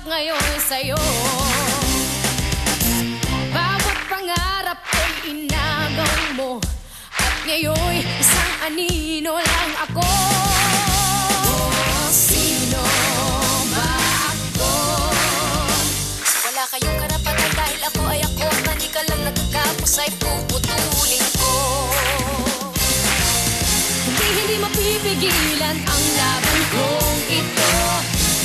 ngayon sa'yo. Bawat pangarap ko'y inagaw mo, at ngayon'y isang anino lang ako. Sino ba ako? Wala kayong karapatan dahil ako ay ako. Mali ka lang nagkakapos ay puputulin ko. Hindi mapipigilan ang laban kong ito,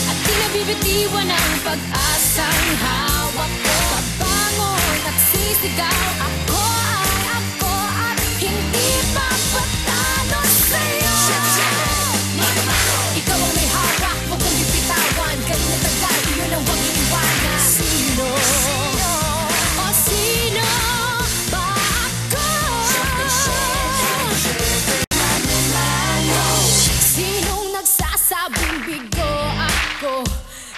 at di nabibitiwan ang pag-asang hawak ko. Kabangon at sisigaw, ako ay ako at hindi papatalo sa'yo. Ikaw ang may hawak, huwag kong bibitawan. Ganun na tagal, yun ang huwag iwanan. Sino? O sino ba ako? Sinong nagsasabing bigo ako?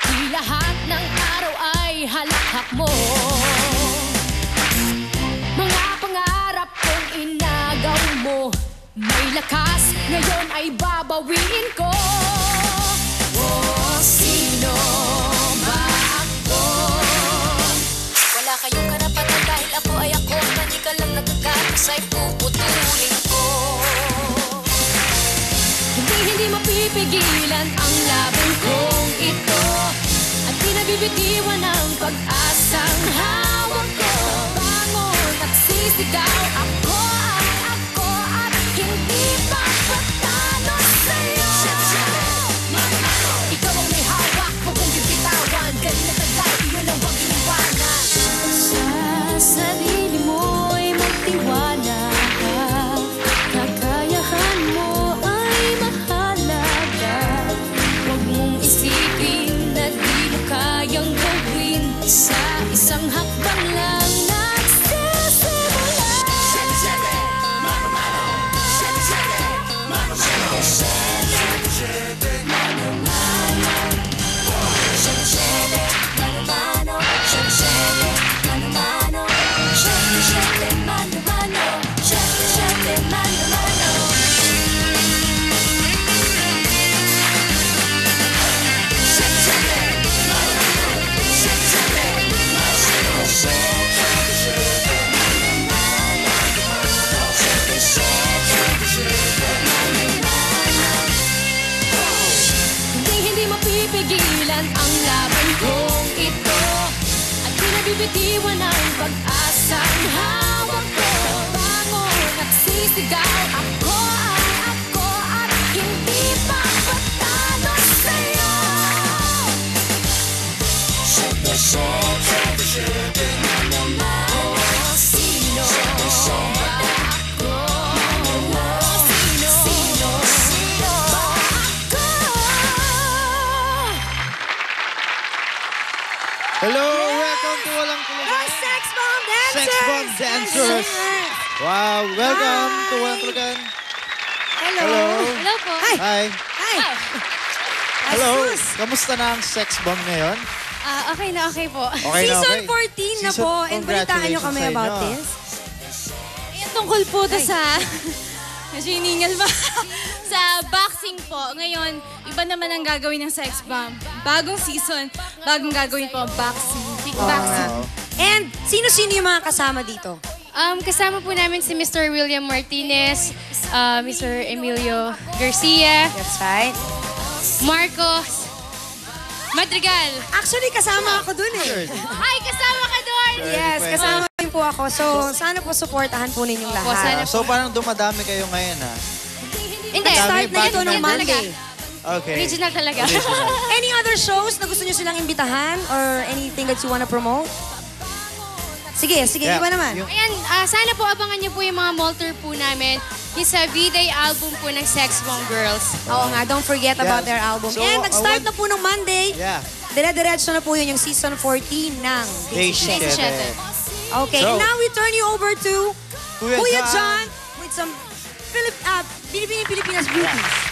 Di lahat ng araw ay halakhak mo. Mga pangarap kong inagaw mo, may lakas, ngayon ay babawiin ko. Oh, sino ba ako? Wala kayong karapatan dahil ako ay ako. Mali ka lang nagkakapos ay puputulin ko. Hindi mapipigilan ang laban kong ito, at di nabibitiwan ang pag-asang hawak ko. Bangon at sisigaw, ako ay ako at hindi papatalo sa'yo. Ikaw ang may hawak, huwag kong bibitawan. Ganun na tagal, yun ang huwag iwanan. Sa sarili mo'y magtiwala ka, kakayahan mo ay mahalaga. Huwag mong isipin na di mo kayang gawin, sa isang hakbang lang nagsisimula. Hindi mapipigilan ang laban kong ito, at di nabibitiwan ang pag-asang hawak ko. Bangon at sisigaw, ako ay ako at hindi papatalo sa'yo. Oh, sino ba ako? Sino ba ako? Hello, welcome to Walang Tulugan. Sex Bomb Dancers! Sex Bomb Dancers. Wow, welcome to Walang Tulugan. Hello. Hello. Hello po. Hi. Hi. Hi. Hello. Asus. Kamusta na ang Sex Bomb ngayon? Okay na okay po. Okay na Season okay. 14 na po. And balitaan nyo kami Congratulations about sa inyo. this. Ayan, tungkol po to sa... Medyo hiningal ba? Sa boxing po. Ngayon, iba naman ang gagawin ng Sex Bomb. Bagong season, bagong gagawin po, boxing. Kickboxing. Wow. And sino-sino yung mga kasama dito? Kasama po namin si Mr. William Martinez, Mr. Emilio Garcia, That's right. Marcos, Madrigal. Actually, kasama ako dun eh. Ay, kasama ka doon! Yes, kasama rin po ako. So, sana po supportahan po ninyong Opo, lahat. sana So parang dumadami kayo ngayon ha? Hindi. Start na ito Original nung Monday. Okay. Original talaga. Any other shows na gusto nyo silang imbitahan or anything that you wanna promote? Sige, Yeah. iba naman. Ayan, sana po abangan niyo po yung mga mall tour po namin. Yung sa V-Day album po ng Sex Bomb Girls. Oo nga, don't forget about their album. So, And nag-start I na po nung Monday. Yeah. Dire-diretso na po yun yung season 14 ng Day Day 7. 7. Okay, So, and now we turn you over to Kuya Kuya John. John with some Pilipinas beauties.